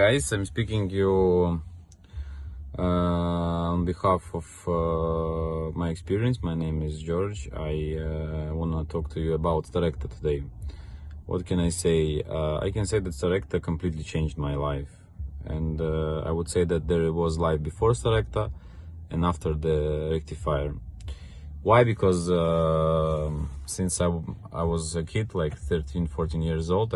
guys, I'm speaking you on behalf of my experience. My name is George. I want to talk to you about Starecta today. What can I say? I can say that Starecta completely changed my life, and I would say that there was life before Starecta and after the rectifier. Why? Because since I was a kid, like 13-14 years old,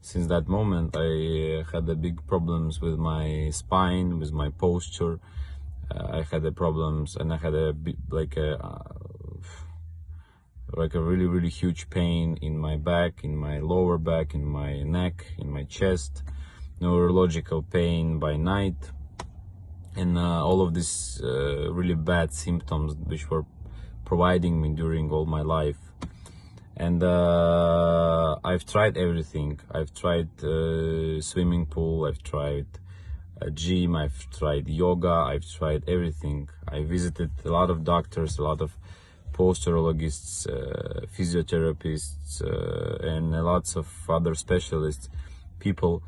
since that moment I had the big problems with my spine, with my posture. I had the problems, and I had a really huge pain in my back, in my lower back, in my neck, in my chest, neurological pain by night, and all of these really bad symptoms which were providing me during all my life. And I've tried everything. I've tried swimming pool, I've tried a gym, I've tried yoga, I've tried everything. I visited a lot of doctors, a lot of posturologists, physiotherapists, and lots of other specialists, people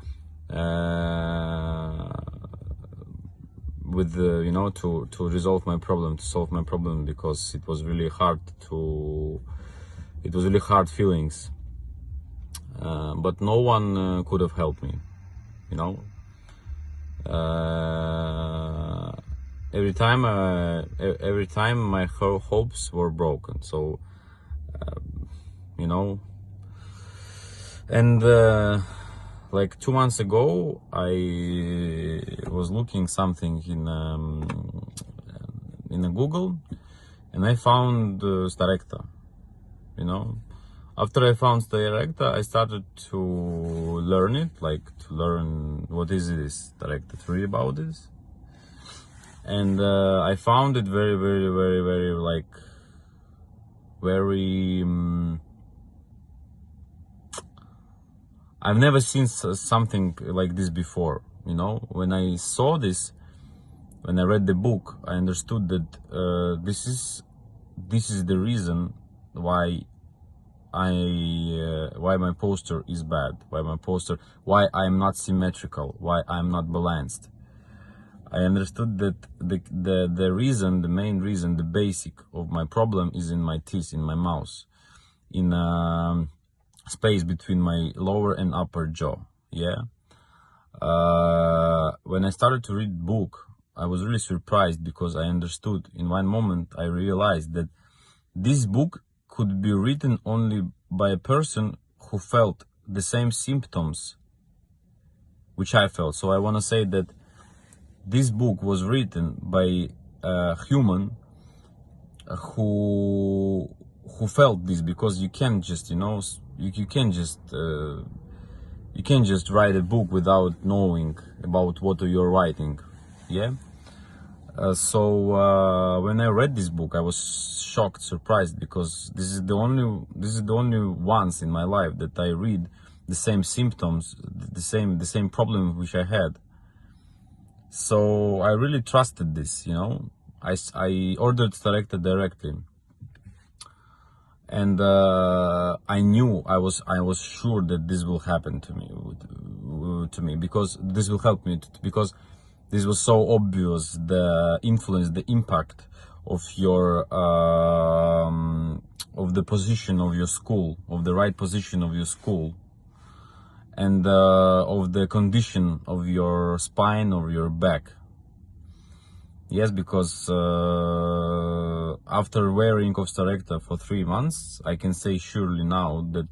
with to resolve my problem, to solve my problem, because it was really hard feelings, but no one could have helped me, every time my hopes were broken. So and like 2 months ago, I was looking something in a Google, and I found Starecta. After I found Starecta, I started to learn it, to learn what is this Starecta, to read about this, and I found it very I've never seen something like this before. When I saw this, when I read the book, I understood that this is the reason why my posture is bad, why I'm not symmetrical, why I'm not balanced. I understood that the main reason, the basic of my problem is in my teeth, in my mouth, in space between my lower and upper jaw. When I started to read the book, I was really surprised, because I understood in one moment. I realized that this book could be written only by a person who felt the same symptoms which I felt. So I want to say that this book was written by a human who felt this, because you can't just you can't just write a book without knowing about what you're writing. So when I read this book, I was shocked, surprised, because this is the only once in my life that I read the same symptoms, the same problem which I had. So I really trusted this. I ordered Starecta directly, and I knew, I was sure that this will happen to me, because this will help me, because this was so obvious, the influence, the impact of your of the position of your school, of the right position of your school, and of the condition of your spine or your back. Yes, because after wearing of Starecta for 3 months, I can say surely now that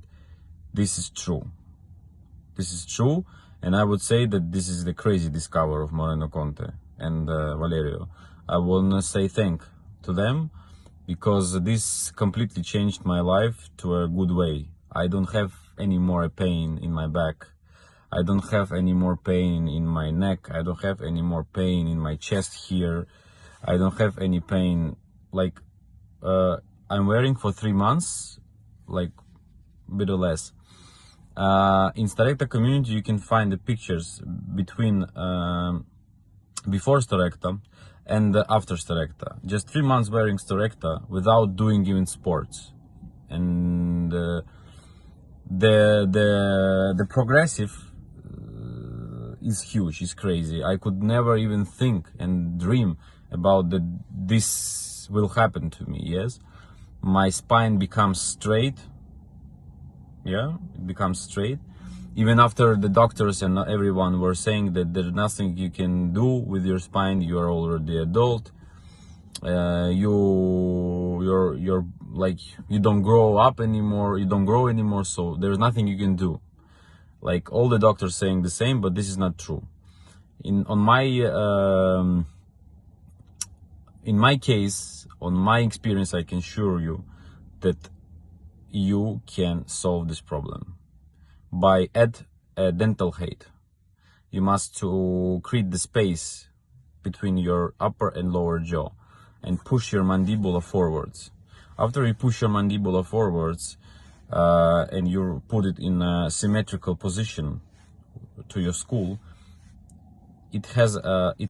this is true. This is true, and I would say that this is the crazy discovery of Moreno Conte and Valerio. I want to say thank to them, because this completely changed my life to a good way. I don't have any more pain in my back. I don't have any more pain in my neck. I don't have any more pain in my chest here. I don't have any pain. I'm wearing for 3 months, a bit or less. In Starecta community, you can find the pictures between before Starecta and after Starecta. Just 3 months wearing Starecta without doing even sports, and the progressive is huge, is crazy. I could never even think and dream about that this will happen to me. Yes, my spine becomes straight. Yeah, it becomes straight. Even after the doctors and everyone were saying that there's nothing you can do with your spine, you are already adult. You're like, you don't grow up anymore, you don't grow anymore, so there's nothing you can do. Like all the doctors saying the same, but this is not true. In my case, on my experience, I can assure you that you can solve this problem by add a dental height. You must to create the space between your upper and lower jaw and push your mandibular forwards. After you push your mandibular forwards and you put it in a symmetrical position to your skull, it